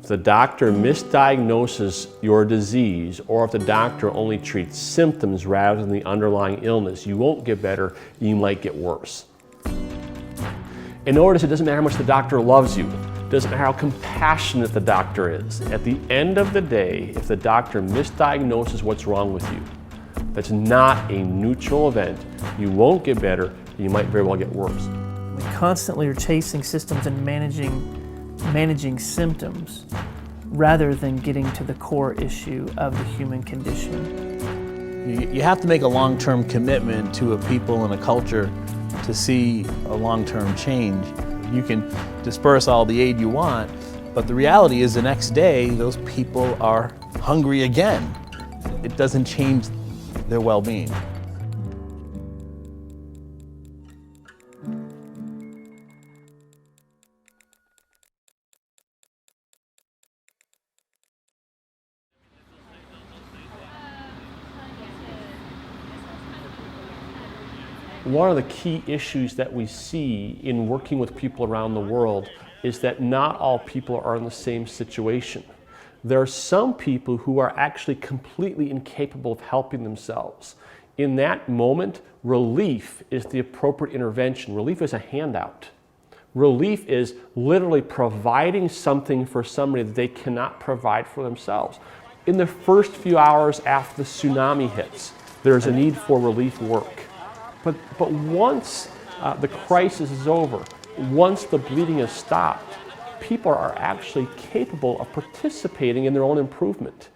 If the doctor misdiagnoses your disease, or if the doctor only treats symptoms rather than the underlying illness, you won't get better, you might get worse. And notice it doesn't matter how much the doctor loves you. It doesn't matter how compassionate the doctor is. At the end of the day, if the doctor misdiagnoses what's wrong with you, that's not a neutral event. You won't get better, you might very well get worse. We constantly are chasing systems and managing symptoms rather than getting to the core issue of the human condition. You have to make a long-term commitment to a people and a culture to see a long-term change. You can disperse all the aid you want, but the reality is the next day those people are hungry again. It doesn't change their well-being. One of the key issues that we see in working with people around the world is that not all people are in the same situation. There are some people who are actually completely incapable of helping themselves. In that moment, relief is the appropriate intervention. Relief is a handout. Relief is literally providing something for somebody that they cannot provide for themselves. In the first few hours after the tsunami hits, there's a need for relief work. But once the crisis is over, once the bleeding has stopped, people are actually capable of participating in their own improvement.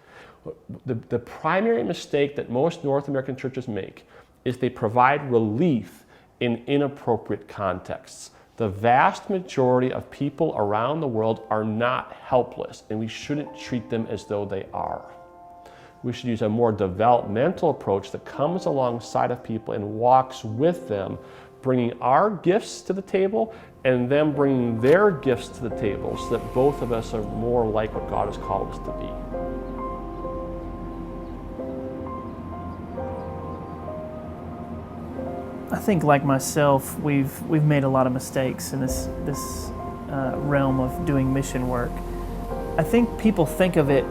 The primary mistake that most North American churches make is they provide relief in inappropriate contexts. The vast majority of people around the world are not helpless, and we shouldn't treat them as though they are. We should use a more developmental approach that comes alongside of people and walks with them, bringing our gifts to the table and them bringing their gifts to the table so that both of us are more like what God has called us to be. I think, like myself, we've made a lot of mistakes in this realm of doing mission work. I think people think of it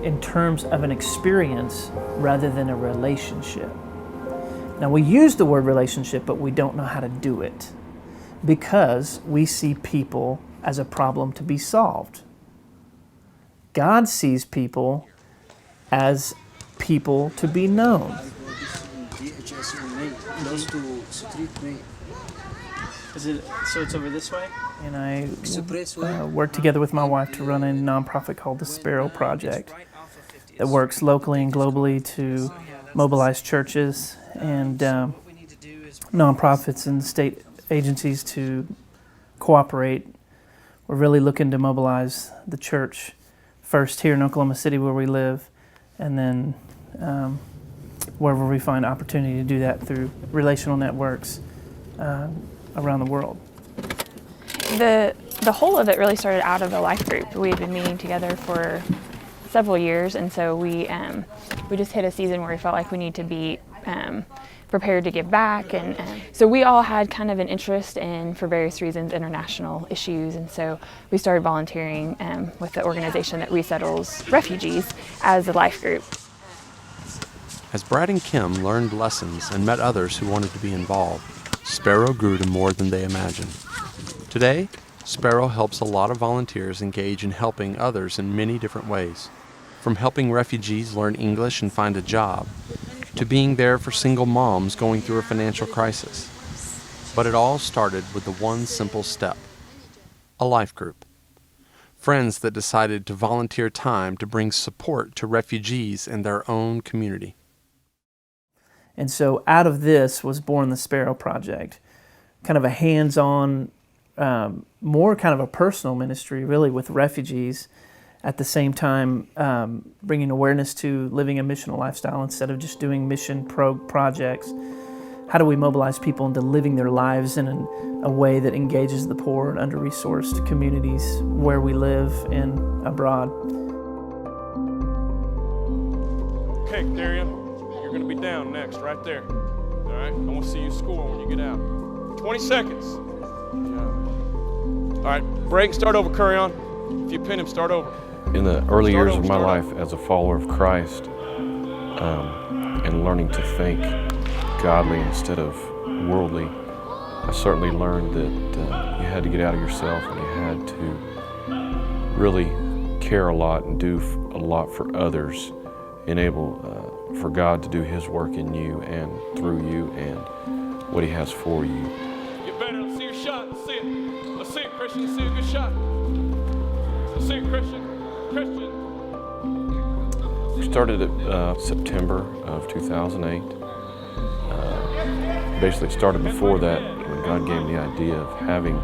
in terms of an experience rather than a relationship. Now, we use the word relationship, but we don't know how to do it because we see people as a problem to be solved. God sees people as people to be known. So it's over this way? And I work together with my wife to run a nonprofit called the Sparrow Project that works locally and globally to mobilize churches and nonprofits and state agencies to cooperate. We're really looking to mobilize the church first here in Oklahoma City where we live, and then wherever we find opportunity to do that through relational networks around the world. The whole of it really started out of a life group. We had been meeting together for several years, and so we just hit a season where we felt like we need to be prepared to give back, and so we all had kind of an interest in, for various reasons, international issues, and so we started volunteering with the organization that resettles refugees as a life group. As Brad and Kim learned lessons and met others who wanted to be involved, Sparrow grew to more than they imagined. Today, Sparrow helps a lot of volunteers engage in helping others in many different ways, from helping refugees learn English and find a job, to being there for single moms going through a financial crisis. But it all started with the one simple step: a life group. Friends that decided to volunteer time to bring support to refugees in their own community. And so out of this was born the Sparrow Project, kind of a hands-on, more kind of a personal ministry really with refugees, at the same time bringing awareness to living a missional lifestyle instead of just doing mission projects. How do we mobilize people into living their lives in a way that engages the poor and under-resourced communities where we live and abroad? Okay, Darian, you're going to be down next, right there. All right, I want to see you score when you get out. 20 seconds. Good job. All right, break, start over, Curry on. If you pin him, start over. In the early Start years over, of my start life as a follower of Christ, and learning to think godly instead of worldly, I certainly learned that you had to get out of yourself and you had to really care a lot and do a lot for others, enable for God to do His work in you and through you and what He has for you. Get better. Let's see your shot. Let's see it. Let's see it, Christian. Let's see a good shot. Let's see it, Christian. Christian. We started at September of 2008. Basically it started before that when God gave me the idea of having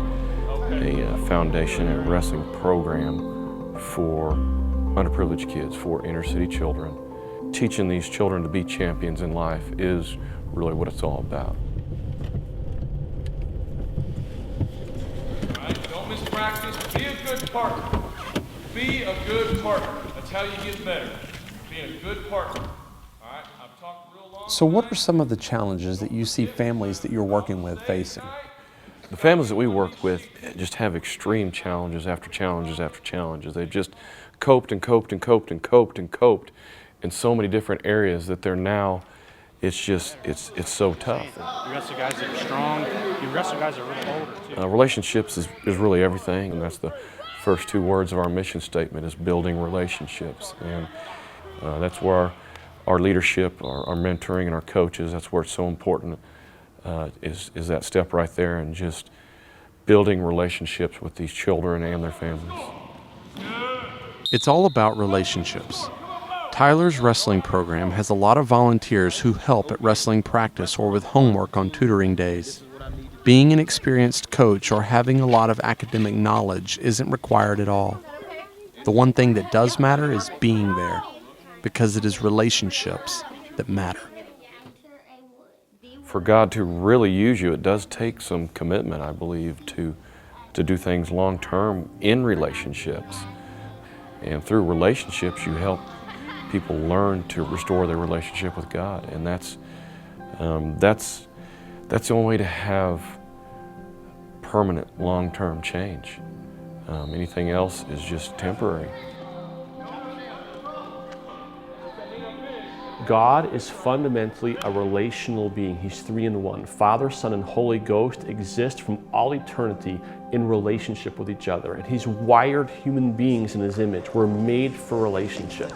a foundation and wrestling program for underprivileged kids, for inner city children. Teaching these children to be champions in life is really what it's all about. All right, don't miss practice. Be a good partner. Be a good partner. That's how you get better. Being a good partner. All right, I've talked real long. So what are some of the challenges that you see families that you're working with facing? The families that we work with just have extreme challenges after challenges after challenges. They've just coped and coped and coped and coped and coped in so many different areas that they're now, it's just, it's so tough. You wrestle guys that are strong. You wrestle guys that are really older too. Relationships is really everything, and that's the first two words of our mission statement is building relationships. And that's where our leadership, our mentoring, and our coaches, that's where it's so important, is that step right there and just building relationships with these children and their families. It's all about relationships. Tyler's wrestling program has a lot of volunteers who help at wrestling practice or with homework on tutoring days. Being an experienced coach or having a lot of academic knowledge isn't required at all. The one thing that does matter is being there, because it is relationships that matter. For God to really use you, it does take some commitment, I believe, to do things long term in relationships. And through relationships, you help people learn to restore their relationship with God, and that's the only way to have permanent, long-term change. Anything else is just temporary. God is fundamentally a relational being. He's three in one. Father, Son, and Holy Ghost exist from all eternity in relationship with each other. And He's wired human beings in His image. We're made for relationship.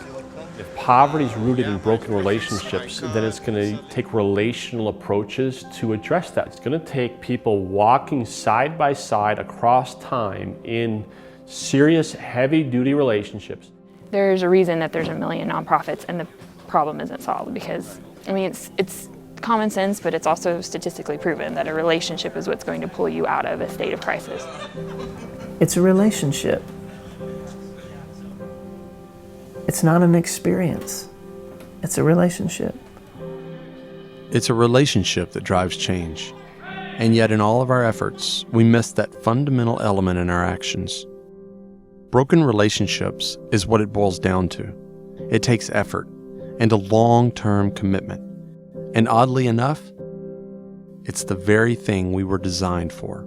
If poverty is rooted in broken relationships, then it's going to take relational approaches to address that. It's going to take people walking side by side across time in serious, heavy-duty relationships. There's a reason that there's 1 million nonprofits and the problem isn't solved, because I mean it's common sense, but it's also statistically proven that a relationship is what's going to pull you out of a state of crisis. It's a relationship. It's not an experience. It's a relationship. It's a relationship that drives change. And yet in all of our efforts, we miss that fundamental element in our actions. Broken relationships is what it boils down to. It takes effort and a long-term commitment. And oddly enough, it's the very thing we were designed for.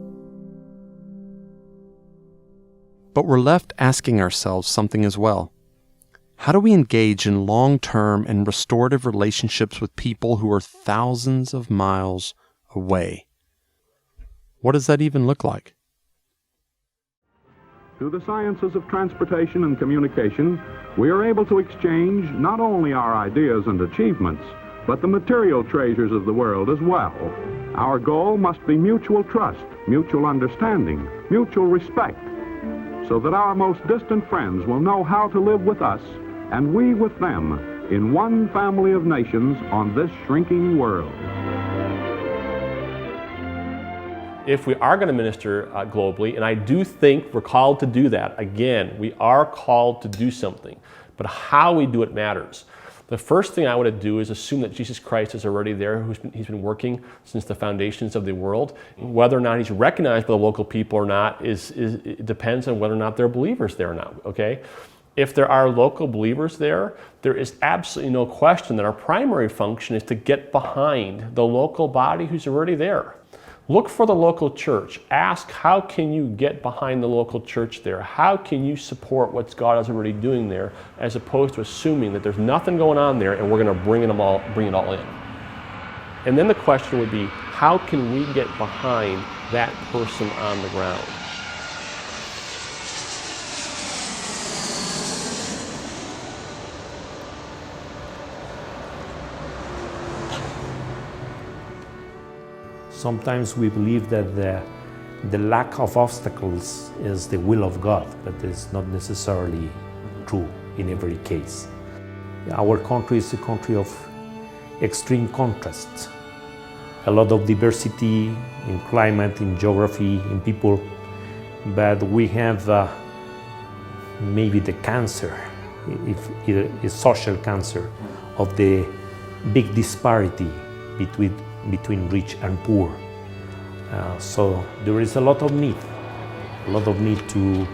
But we're left asking ourselves something as well. How do we engage in long-term and restorative relationships with people who are thousands of miles away? What does that even look like? Through the sciences of transportation and communication, we are able to exchange not only our ideas and achievements, but the material treasures of the world as well. Our goal must be mutual trust, mutual understanding, mutual respect, so that our most distant friends will know how to live with us and we with them in one family of nations on this shrinking world. If we are going to minister globally, and I do think we're called to do that, again, we are called to do something, but how we do it matters. The first thing I want to do is assume that Jesus Christ is already there. He's been working since the foundations of the world. Whether or not He's recognized by the local people or not it depends on whether or not they're believers there or not, okay? If there are local believers there, there is absolutely no question that our primary function is to get behind the local body who's already there. Look for the local church. Ask, how can you get behind the local church there? How can you support what God is already doing there, as opposed to assuming that there's nothing going on there and we're going to bring it all in? And then the question would be, how can we get behind that person on the ground? Sometimes we believe that the lack of obstacles is the will of God, but it's not necessarily true in every case. Our country is a country of extreme contrasts. A lot of diversity in climate, in geography, in people, but we have maybe the cancer, if it is social cancer, of the big disparity between rich and poor. So there is a lot of need to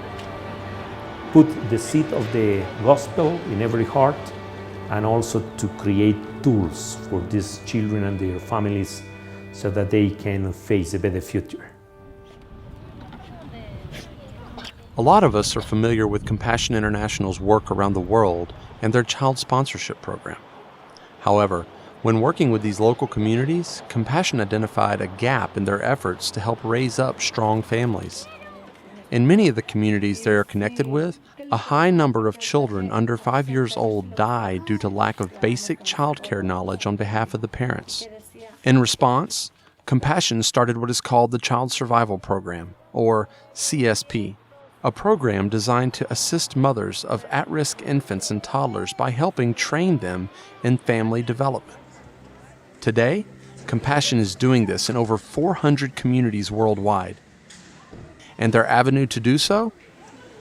put the seed of the gospel in every heart, and also to create tools for these children and their families so that they can face a better future. A lot of us are familiar with Compassion International's work around the world and their child sponsorship program. However, when working with these local communities, Compassion identified a gap in their efforts to help raise up strong families. In many of the communities they are connected with, a high number of children under 5 years old die due to lack of basic child care knowledge on behalf of the parents. In response, Compassion started what is called the Child Survival Program, or CSP, a program designed to assist mothers of at-risk infants and toddlers by helping train them in family development. Today, Compassion is doing this in over 400 communities worldwide, and their avenue to do so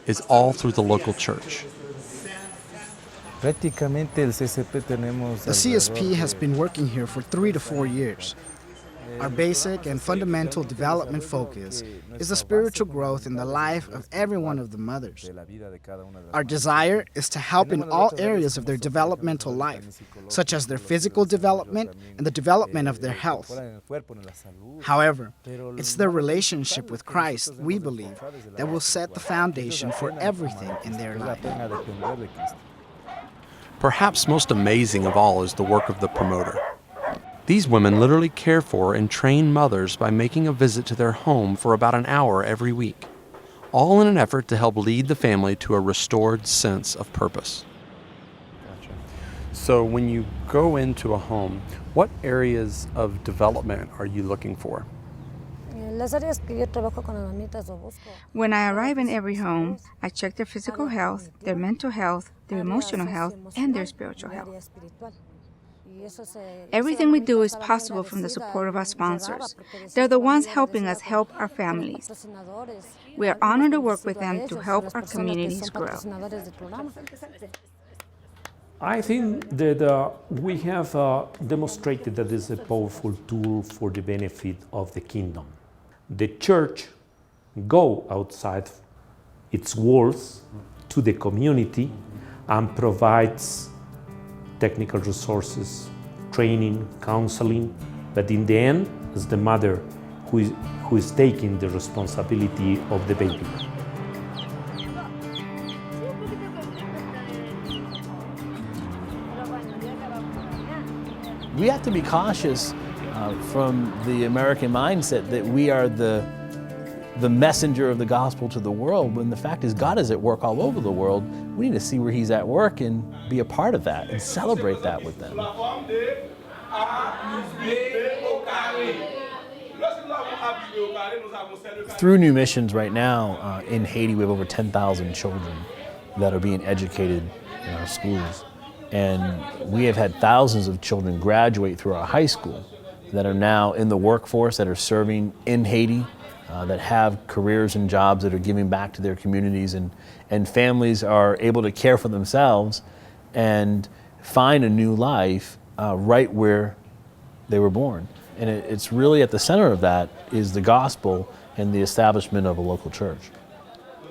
is all through the local church. The CSP has been working here for 3 to 4 years. Our basic and fundamental development focus is the spiritual growth in the life of every one of the mothers. Our desire is to help in all areas of their developmental life, such as their physical development and the development of their health. However, it's their relationship with Christ, we believe, that will set the foundation for everything in their life. Perhaps most amazing of all is the work of the promoter. These women literally care for and train mothers by making a visit to their home for about an hour every week, all in an effort to help lead the family to a restored sense of purpose. Gotcha. So when you go into a home, what areas of development are you looking for? When I arrive in every home, I check their physical health, their mental health, their emotional health, and their spiritual health. Everything we do is possible from the support of our sponsors. They're the ones helping us help our families. We are honored to work with them to help our communities grow. I think that we have demonstrated that it's a powerful tool for the benefit of the kingdom. The church go outside its walls to the community and provides technical resources, training, counseling, but in the end, it's the mother who is taking the responsibility of the baby. We have to be cautious from the American mindset that we are the messenger of the gospel to the world, when the fact is God is at work all over the world. We need to see where he's at work and be a part of that and celebrate that with them. Through New Missions right now in Haiti, we have over 10,000 children that are being educated in our schools. And we have had thousands of children graduate through our high school that are now in the workforce, that are serving in Haiti, that have careers and jobs that are giving back to their communities, and families are able to care for themselves and find a new life right where they were born. And it's really at the center of that is the gospel and the establishment of a local church.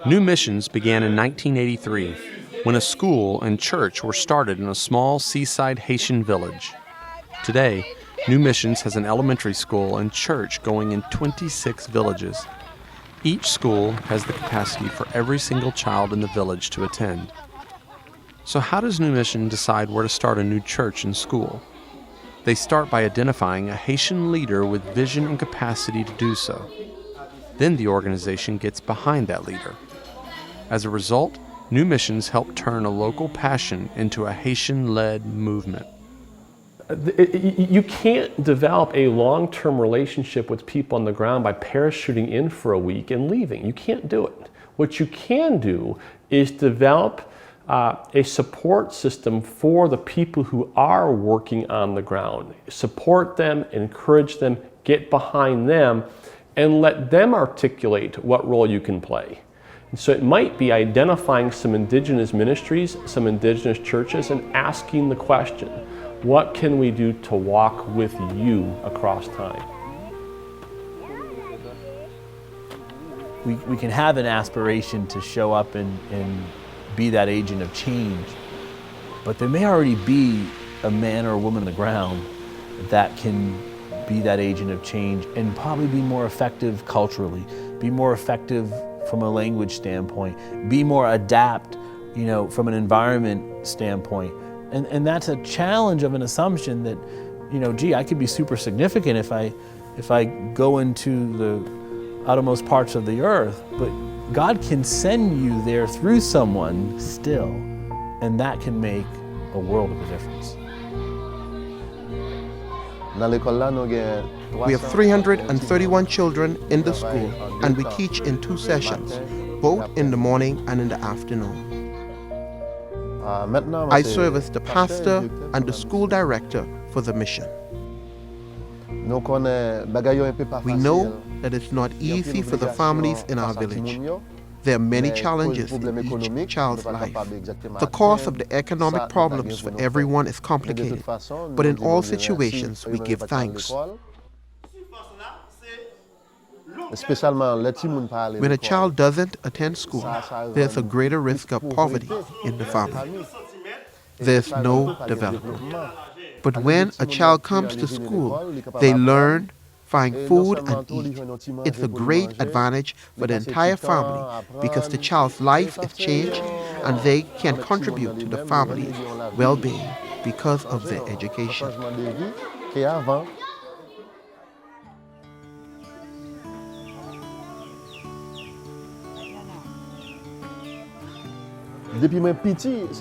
New Missions began in 1983 when a school and church were started in a small seaside Haitian village. Today, New Missions has an elementary school and church going in 26 villages. Each school has the capacity for every single child in the village to attend. So how does New Mission decide where to start a new church and school? They start by identifying a Haitian leader with vision and capacity to do so. Then the organization gets behind that leader. As a result, New Missions help turn a local passion into a Haitian-led movement. You can't develop a long-term relationship with people on the ground by parachuting in for a week and leaving. You can't do it. What you can do is develop a support system for the people who are working on the ground. Support them, encourage them, get behind them, and let them articulate what role you can play. And so it might be identifying some indigenous ministries, some indigenous churches, and asking the question, what can we do to walk with you across time? We can have an aspiration to show up and be that agent of change, but there may already be a man or a woman on the ground that can be that agent of change and probably be more effective culturally, be more effective from a language standpoint, be more adapt, from an environment standpoint. And that's a challenge of an assumption that, I could be super significant if I go into the outermost parts of the earth, but God can send you there through someone still, and that can make a world of a difference. We have 331 children in the school, and we teach in 2 sessions, both in the morning and in the afternoon. I serve as the pastor and the school director for the mission. We know that it's not easy for the families in our village. There are many challenges in each child's life. The cause of the economic problems for everyone is complicated, but in all situations we give thanks. When a child doesn't attend school, there's a greater risk of poverty in the family. There's no development. But when a child comes to school, they learn, find food and eat. It's a great advantage for the entire family because the child's life is changed and they can contribute to the family's well-being because of their education.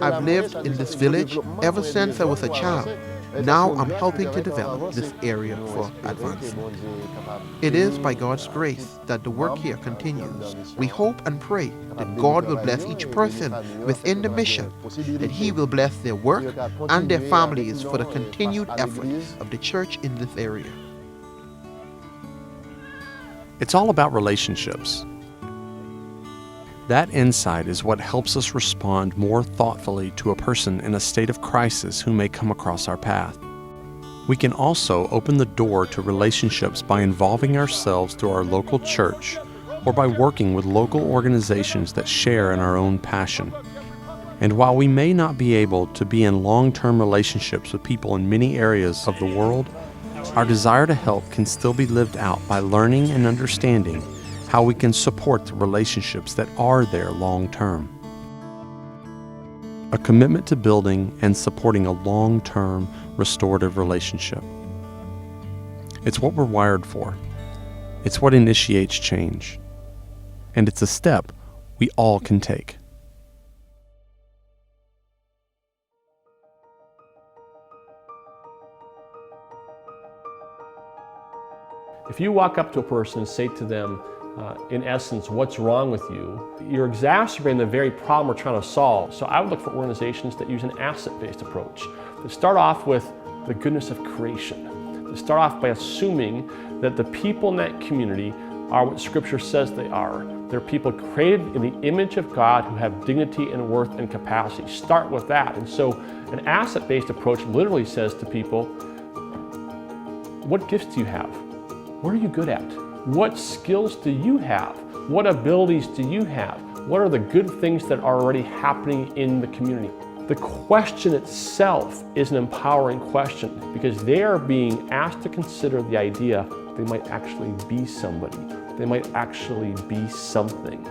I've lived in this village ever since I was a child. Now I'm helping to develop this area for advancement. It is by God's grace that the work here continues. We hope and pray that God will bless each person within the mission, that He will bless their work and their families for the continued effort of the church in this area. It's all about relationships. That insight is what helps us respond more thoughtfully to a person in a state of crisis who may come across our path. We can also open the door to relationships by involving ourselves through our local church or by working with local organizations that share in our own passion. And while we may not be able to be in long-term relationships with people in many areas of the world, our desire to help can still be lived out by learning and understanding how we can support the relationships that are there long-term. A commitment to building and supporting a long-term restorative relationship. It's what we're wired for. It's what initiates change. And it's a step we all can take. If you walk up to a person and say to them, in essence, what's wrong with you? You're exacerbating the very problem we're trying to solve. So I would look for organizations that use an asset-based approach. To start off with the goodness of creation. To start off by assuming that the people in that community are what Scripture says they are. They're people created in the image of God who have dignity and worth and capacity. Start with that. And so an asset-based approach literally says to people, what gifts do you have? What are you good at? What skills do you have? What abilities do you have? What are the good things that are already happening in the community? The question itself is an empowering question because they are being asked to consider the idea they might actually be somebody. They might actually be something.